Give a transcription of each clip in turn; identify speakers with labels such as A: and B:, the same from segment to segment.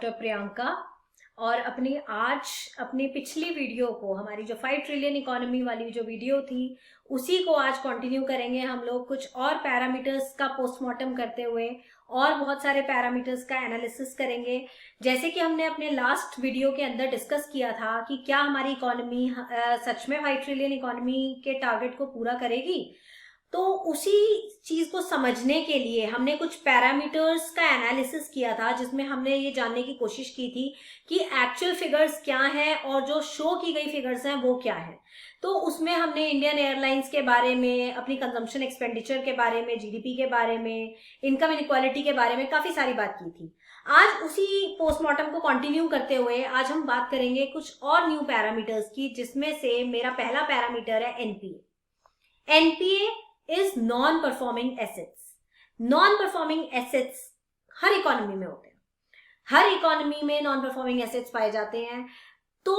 A: Doctor Priyanka. और अपनी पिछली वीडियो को, हमारी जो 5 ट्रिलियन इकोनॉमी वाली जो वीडियो थी, उसी को आज कंटिन्यू करेंगे हम लोग, कुछ और पैरामीटर्स का पोस्टमार्टम करते हुए और बहुत सारे पैरामीटर्स का एनालिसिस करेंगे। जैसे कि हमने अपने लास्ट वीडियो के अंदर डिस्कस किया था कि क्या हमारी इकोनॉमी सच में 5 ट्रिलियन इकोनॉमी के टारगेट को पूरा करेगी। तो उसी चीज को समझने के लिए हमने कुछ पैरामीटर्स का एनालिसिस किया था, जिसमें हमने ये जानने की कोशिश की थी कि एक्चुअल फिगर्स क्या हैं और जो शो की गई फिगर्स हैं वो क्या है। तो उसमें हमने इंडियन एयरलाइंस के बारे में, अपनी कंजम्पशन एक्सपेंडिचर के बारे में, जीडीपी के बारे में, इनकम इनइक्वालिटी के बारे में काफी सारी बात की थी। आज उसी पोस्टमार्टम को कंटिन्यू करते हुए आज हम बात करेंगे कुछ और न्यू पैरामीटर्स की, जिसमें से मेरा पहला पैरामीटर है NPA. NPA is non performing assets. Non performing assets her economy में होते हैं, हर इकोनॉमी में नॉन परफॉर्मिंग एसेट्स पाए जाते हैं। तो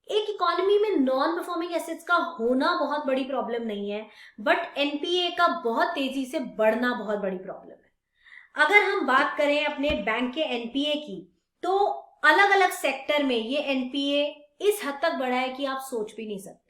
A: एक इकोनॉमी में नॉन परफॉर्मिंग एसेट्स का होना बहुत बड़ी प्रॉब्लम नहीं है, बट एनपीए का बहुत तेजी से बढ़ना बहुत बड़ी प्रॉब्लम है। अगर हम बात करें अपने बैंक के एनपीए की, तो अलग अलग सेक्टर में ये एनपीए इस हद तक बढ़ा है कि आप सोच भी नहीं सकते।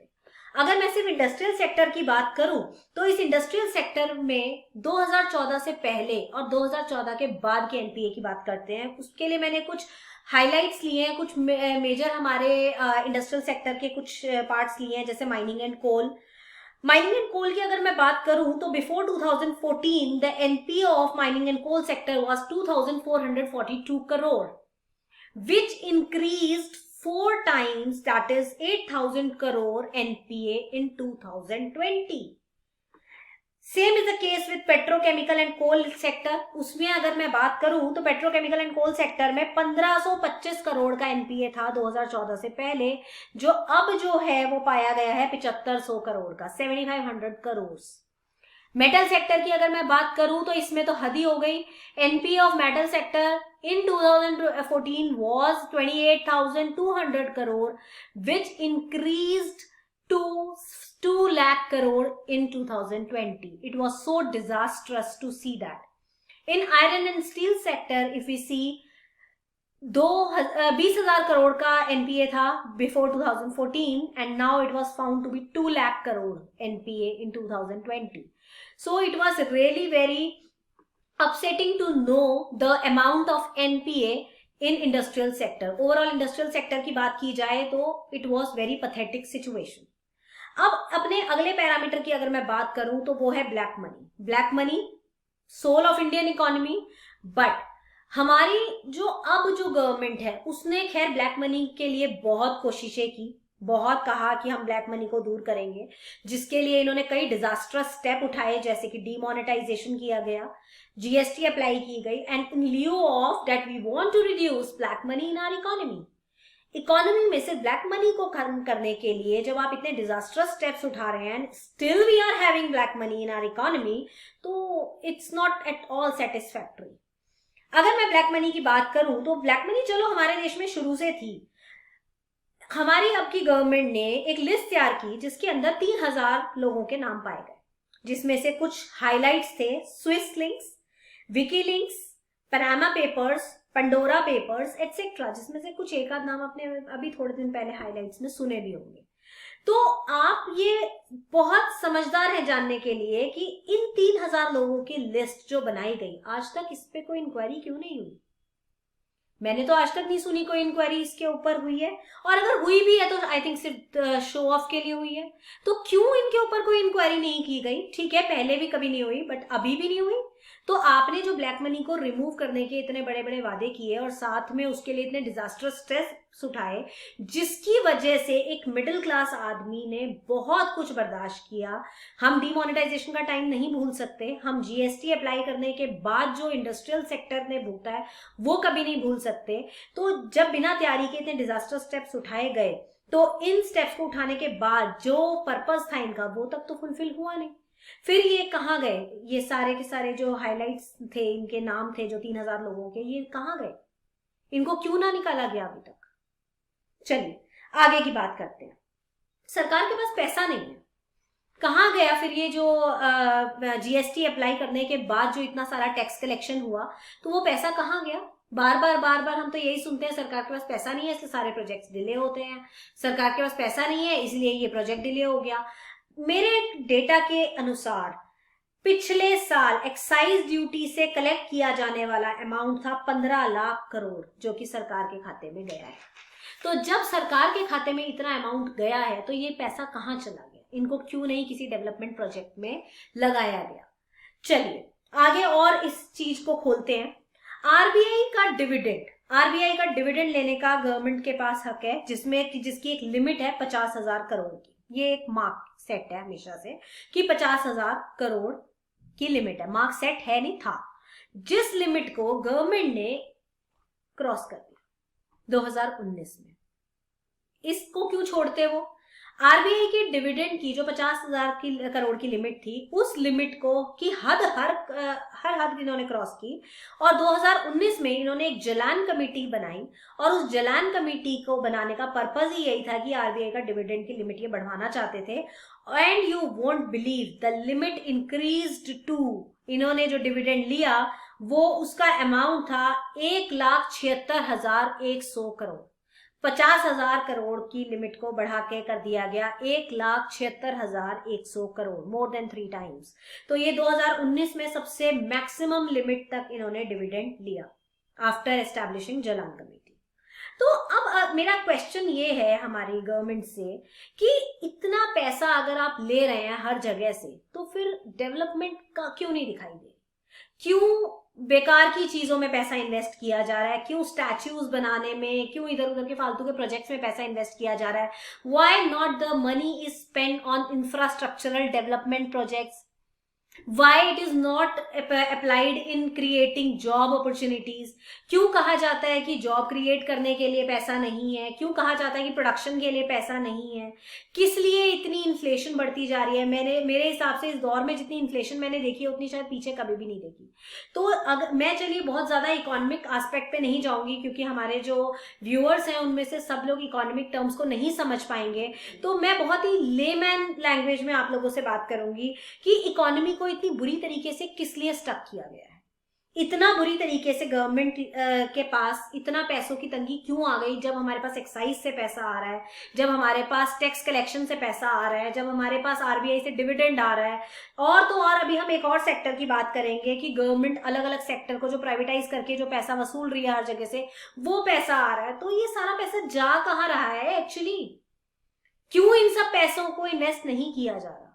A: अगर मैं सिर्फ इंडस्ट्रियल सेक्टर की बात करूं, तो इस इंडस्ट्रियल सेक्टर में 2014 से पहले और 2014 के बाद के एनपीए की बात करते हैं। उसके लिए मैंने कुछ हाइलाइट्स लिए हैं, कुछ मेजर हमारे इंडस्ट्रियल सेक्टर के कुछ पार्ट्स लिए हैं, जैसे mining and coal. Mining and coal की अगर मैं बात करूं, तो before 2014 the NPA of mining and coal sector was 2442 crore, which increased 4 times, that is 8,000 crore NPA in 2020. Same is the case with petrochemical and coal sector. उसमें अगर मैं बात करूं, तो पेट्रोकेमिकल एंड कोल सेक्टर में 1525 करोड़ का एनपीए था 2014 से पहले, जो अब जो है वो पाया गया है 7500 करोड़ का, 7500 करोड़। मेटल सेक्टर की अगर मैं बात करूं, तो इसमें तो हद ही हो गई। NPA of metal sector in 2014 was 28,200 crore, which increased to 2 lakh crore in 2020. It was so disastrous to see that. In iron and steel sector, if we see, 20,000 crore का एनपीए था before 2014 and now it was found to be 2 lakh crore NPA in 2020. So it was really very upsetting to know the amount of NPA in industrial sector. Overall industrial sector की बात की जाए तो it was very pathetic situation. अब अपने अगले parameter की अगर मैं बात करूं, तो वो है black money. Black money soul of Indian economy, but हमारी जो गवर्नमेंट है उसने खैर ब्लैक मनी के लिए बहुत कोशिशें की, बहुत कहा कि हम ब्लैक मनी को दूर करेंगे, जिसके लिए इन्होंने कई डिजास्टर्स स्टेप उठाए, जैसे कि डीमोनेटाइजेशन किया गया, जीएसटी अप्लाई की गई, एंड इन लिeu of that we want to reduce black money in our economy. Economy में से ब्लैक मनी को खत्म करने के लिए जब आप इतने डिजास्टर्स स्टेप्स उठा रहे हैं, still we are having black money in our economy, तो it's not at all satisfactory. अगर मैं ब्लैक मनी की बात करूं, तो ब्लैक मनी चलो हमारे देश में शुरू से थी। हमारी अब की गवर्नमेंट ने एक लिस्ट तैयार की जिसके अंदर 3000 लोगों के नाम पाए गए, जिसमें से कुछ हाइलाइट्स थे Swiss Leaks, WikiLeaks, Panama Papers, Pandora Papers etcetera, जिसमें से कुछ एक आध नाम आपने अभी थोड़े दिन पहले हाइलाइट्स में सुने भी होंगे। तो आप ये बहुत समझदार है जानने के लिए कि इन 3000 लोगों की लिस्ट जो बनाई गई, आज तक इस पे कोई इंक्वायरी क्यों नहीं हुई? मैंने तो आज तक नहीं सुनी कोई इंक्वायरी इसके ऊपर हुई है, और अगर हुई भी है तो आई थिंक सिर्फ शो ऑफ के लिए हुई है। तो क्यों इनके ऊपर कोई इंक्वायरी नहीं की गई? ठीक है, पहले भी कभी नहीं हुई, बट अभी भी नहीं हुई। तो आपने जो ब्लैक मनी को रिमूव करने के इतने बड़े बड़े वादे किए और साथ में उसके लिए इतने डिजास्टर्स स्टेप्स उठाए, जिसकी वजह से एक मिडिल क्लास आदमी ने बहुत कुछ बर्दाश्त किया। हम डीमोनेटाइजेशन का टाइम नहीं भूल सकते, हम जीएसटी अप्लाई करने के बाद जो इंडस्ट्रियल सेक्टर ने भुगता है वो कभी नहीं भूल सकते। तो जब बिना तैयारी के इतने डिजास्टर स्टेप्स उठाए गए, तो इन स्टेप्स को उठाने के बाद जो पर्पस था इनका, वो तक तो फुलफिल हुआ नहीं। फिर ये कहाँ गए? ये सारे के सारे जो हाइलाइट्स थे, इनके नाम थे जो 3000 लोगों के, ये कहाँ गए? इनको क्यों ना निकाला गया अभी तक? चलिए आगे की बात करते हैं। सरकार के पास पैसा नहीं है, कहाँ गया फिर ये जो जीएसटी अप्लाई करने के बाद जो इतना सारा टैक्स कलेक्शन हुआ, तो वो पैसा कहाँ गया? बार बार हम तो यही सुनते हैं, सरकार के पास पैसा नहीं है इसलिए सारे प्रोजेक्ट्स डिले होते हैं, सरकार के पास पैसा नहीं है इसलिए ये प्रोजेक्ट डिले हो गया। मेरे डेटा के अनुसार पिछले साल एक्साइज ड्यूटी से कलेक्ट किया जाने वाला अमाउंट था 15 लाख करोड़, जो कि सरकार के खाते में गया है। तो जब सरकार के खाते में इतना अमाउंट गया है तो ये पैसा कहाँ चला गया, इनको क्यों नहीं किसी डेवलपमेंट प्रोजेक्ट में लगाया गया। चलिए आगे और इस चीज को खोलते हैं। आरबीआई का डिविडेंड लेने का गवर्नमेंट के पास हक है, जिसकी एक लिमिट है 50,000 करोड़ की। ये एक मार्क सेट है हमेशा से कि 50,000 करोड़ की लिमिट है, मार्क सेट है नहीं था, जिस लिमिट को गवर्नमेंट ने क्रॉस कर दिया 2019 में। इसको क्यों छोड़ते वो? आरबीआई के डिविडेंड की जो 50,000 करोड़ की लिमिट थी, उस लिमिट को की हर हद इन्होंने क्रॉस की, और 2019 में इन्होंने एक जलान कमेटी बनाई, और उस जलान कमेटी को बनाने का पर्पज ही यही था कि आरबीआई का डिविडेंड की लिमिट ये बढ़वाना चाहते थे। And you won't believe the limit increased to, इन्होंने जो डिविडेंड लिया वो उसका अमाउंट था 1,76,100 करोड़। 50,000 करोड़ की लिमिट को बढ़ा के कर दिया गया 1,76,100 करोड़, मोर देन 3 टाइम्स। तो ये 2019 में सबसे मैक्सिमम लिमिट तक इन्होंने डिविडेंड लिया आफ्टर एस्टैब्लिशिंग जलान कमेटी। तो अब मेरा क्वेश्चन ये है हमारी गवर्नमेंट से कि इतना पैसा अगर आप ले रहे हैं हर जगह से, तो फिर डेवलपमेंट का क्यों नहीं दिखाई दे? क्यों बेकार की चीजों में पैसा इन्वेस्ट किया जा रहा है? क्यों स्टैच्यूज बनाने में, क्यों इधर उधर के फालतू के प्रोजेक्ट्स में पैसा इन्वेस्ट किया जा रहा है? Why not the money is spent on infrastructural development projects? Why it is not applied in creating job opportunities? क्यों कहा जाता है कि जॉब क्रिएट करने के लिए पैसा नहीं है? क्यों कहा जाता है कि प्रोडक्शन के लिए पैसा नहीं है? किस लिए इतनी इन्फ्लेशन बढ़ती जा रही है? मेरे हिसाब से इस दौर में जितनी इन्फ्लेशन मैंने देखी है उतनी शायद पीछे कभी भी नहीं देखी। तो अगर मैं, चलिए बहुत ज्यादा इकोनॉमिक एस्पेक्ट पे नहीं जाऊंगी क्योंकि हमारे जो व्यूअर्स हैं उनमें से सब लोग इकोनॉमिक टर्म्स को नहीं समझ पाएंगे, तो मैं बहुत ही लेमैन लैंग्वेज में आप लोगों से बात करूंगी कि इकोनॉमी को इतनी बुरी तरीके से किस लिए स्टक किया गया है, इतना बुरी तरीके से गवर्नमेंट के पास इतना पैसों की तंगी क्यों आ गई, जब हमारे पास एक्साइज से पैसा आ रहा है, जब हमारे पास टैक्स कलेक्शन से पैसा आ रहा है, जब हमारे पास आरबीआई से डिविडेंड आ रहा है। और तो और अभी हम एक और सेक्टर की बात करेंगे कि गवर्नमेंट अलग अलग सेक्टर को जो प्राइवेटाइज करके जो पैसा वसूल रही है हर जगह से, वो पैसा आ रहा है। तो ये सारा पैसा जा कहाँ रहा है एक्चुअली? क्यों इन सब पैसों को इन्वेस्ट नहीं किया जा रहा?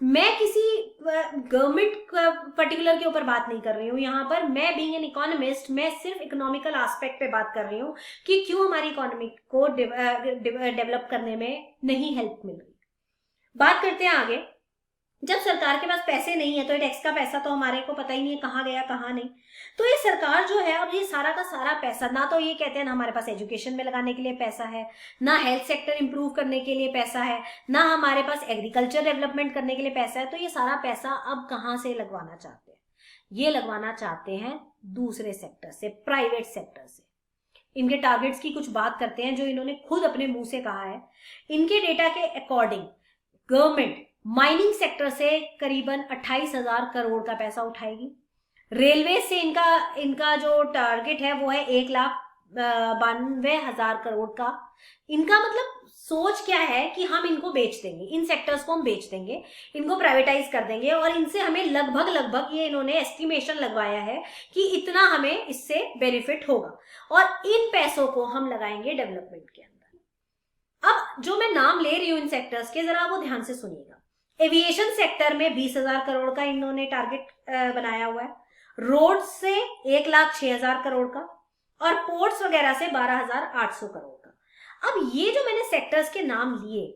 A: मैं किसी गवर्नमेंट पर्टिकुलर के ऊपर बात नहीं कर रही हूँ यहाँ पर, मैं बीइंग एन इकोनॉमिस्ट, मैं सिर्फ इकोनॉमिकल एस्पेक्ट पे बात कर रही हूँ कि क्यों हमारी इकोनॉमी को डेवलप करने में नहीं हेल्प मिल रही। बात करते हैं आगे। जब सरकार के पास पैसे नहीं है तो टैक्स का पैसा तो हमारे को पता ही नहीं है कहाँ गया कहाँ नहीं। तो ये सरकार जो है, अब ये सारा का सारा पैसा, ना तो ये कहते हैं ना हमारे पास एजुकेशन में लगाने के लिए पैसा है, ना हेल्थ सेक्टर इंप्रूव करने के लिए पैसा है, ना हमारे पास एग्रीकल्चर डेवलपमेंट करने के लिए पैसा है। तो ये सारा पैसा अब कहाँ से लगवाना चाहते हैं? ये लगवाना चाहते हैं दूसरे सेक्टर से, प्राइवेट सेक्टर से। इनके टारगेट्स की कुछ बात करते हैं जो इन्होंने खुद अपने मुंह से कहा है। इनके डेटा के अकॉर्डिंग गवर्नमेंट माइनिंग सेक्टर से करीबन 28,000 करोड़ का पैसा उठाएगी। रेलवे से इनका जो टारगेट है वो है 1,92,000 करोड़ का। इनका मतलब सोच क्या है कि हम इनको बेच देंगे, इन सेक्टर्स को हम बेच देंगे, इनको प्राइवेटाइज कर देंगे, और इनसे हमें लगभग ये इन्होंने एस्टिमेशन लगवाया है कि इतना हमें इससे बेनिफिट होगा, और इन पैसों को हम लगाएंगे डेवलपमेंट के अंदर। अब जो मैं नाम ले रही हूँ इन सेक्टर्स के, जरा वो ध्यान से सुनिएगा। एविएशन सेक्टर में 20,000 करोड़ का इन्होंने टारगेट बनाया हुआ है, रोड से 1,06,000 करोड़ का, और पोर्ट्स वगैरह से 12,800 करोड़ का। अब ये जो मैंने सेक्टर्स के नाम लिए,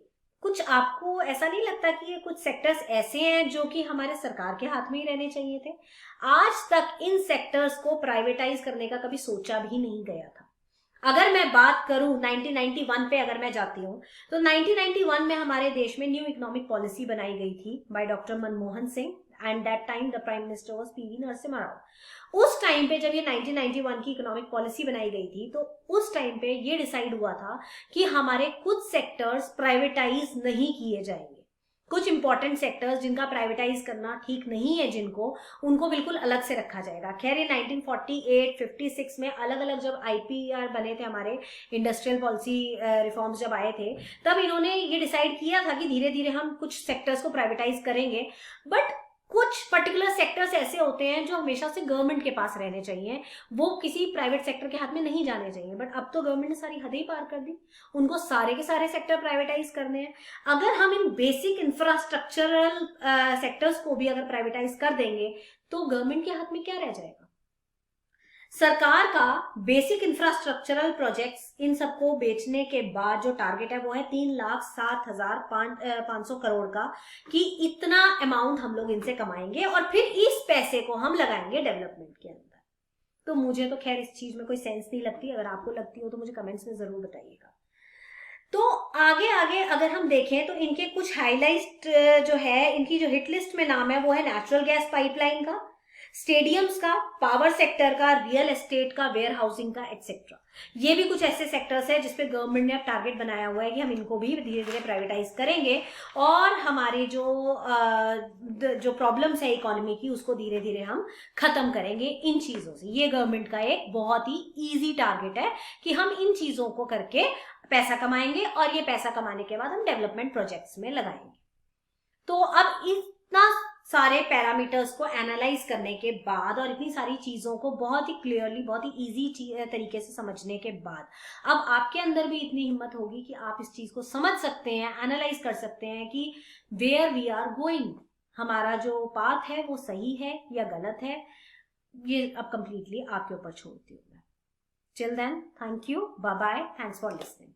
A: कुछ आपको ऐसा नहीं लगता कि ये कुछ सेक्टर्स ऐसे हैं जो कि हमारे सरकार के हाथ में ही रहने चाहिए थे? आज तक इन सेक्टर्स को प्राइवेटाइज करने का कभी सोचा भी नहीं गया था। अगर मैं बात करूं 1991 पे अगर मैं जाती हूं, तो 1991 में हमारे देश में न्यू इकोनॉमिक पॉलिसी बनाई गई थी by doctor Manmohan Singh, and that time the prime minister was PV Narasimha Rao. उस टाइम पे जब ये 1991 की इकोनॉमिक पॉलिसी बनाई गई थी, तो उस टाइम पे ये डिसाइड हुआ था कि हमारे कुछ सेक्टर्स प्राइवेटाइज नहीं किए जाएंगे, कुछ इंपॉर्टेंट सेक्टर्स जिनका प्राइवेटाइज करना ठीक नहीं है जिनको, उनको बिल्कुल अलग से रखा जाएगा। खैर ये 1948-56 में अलग अलग जब IPR बने थे, हमारे इंडस्ट्रियल पॉलिसी रिफॉर्म्स जब आए थे, तब इन्होंने ये डिसाइड किया था कि धीरे धीरे हम कुछ सेक्टर्स को प्राइवेटाइज करेंगे, बट कुछ पर्टिकुलर सेक्टर्स ऐसे होते हैं जो हमेशा से गवर्नमेंट के पास रहने चाहिए, वो किसी प्राइवेट सेक्टर के हाथ में नहीं जाने चाहिए। बट अब तो गवर्नमेंट ने सारी हदें ही पार कर दी, उनको सारे के सारे सेक्टर प्राइवेटाइज करने हैं। अगर हम इन बेसिक इंफ्रास्ट्रक्चरल सेक्टर्स को भी अगर प्राइवेटाइज कर देंगे तो गवर्नमेंट के हाथ में क्या रह जाएगा? सरकार का बेसिक इंफ्रास्ट्रक्चरल प्रोजेक्ट्स इन सबको बेचने के बाद जो टारगेट है वो है 3,07,500 करोड़ का, कि इतना अमाउंट हम लोग इनसे कमाएंगे और फिर इस पैसे को हम लगाएंगे डेवलपमेंट के अंदर। तो मुझे तो खैर इस चीज में कोई सेंस नहीं लगती, अगर आपको लगती हो तो मुझे कमेंट्स में जरूर बताइएगा। तो आगे आगे अगर हम देखें तो इनके कुछ हाईलाइट जो है, इनकी जो हिट लिस्ट में नाम है वो है नेचुरल गैस पाइपलाइन का, स्टेडियम्स का, पावर सेक्टर का, रियल एस्टेट का, वेयर हाउसिंग का, एटसेट्रा। ये भी कुछ ऐसे सेक्टर्स है जिसपे गवर्नमेंट ने अब टारगेट बनाया हुआ है कि हम इनको भी धीरे धीरे प्राइवेटाइज करेंगे और हमारे जो प्रॉब्लम्स है इकोनॉमी की उसको धीरे धीरे हम खत्म करेंगे इन चीजों से। ये गवर्नमेंट का एक बहुत ही इजी टारगेट है कि हम इन चीजों को करके पैसा कमाएंगे और ये पैसा कमाने के बाद हम डेवलपमेंट प्रोजेक्ट्स में लगाएंगे। तो अब इतना सारे पैरामीटर्स को एनालाइज करने के बाद और इतनी सारी चीजों को बहुत ही क्लियरली, बहुत ही इजी तरीके से समझने के बाद अब आपके अंदर भी इतनी हिम्मत होगी कि आप इस चीज को समझ सकते हैं, एनालाइज कर सकते हैं कि वेयर वी आर गोइंग, हमारा जो पाथ है वो सही है या गलत है। ये अब कंप्लीटली आपके ऊपर छोड़ती हूँ मैं। Till then, thank you, bye bye, thanks for listening.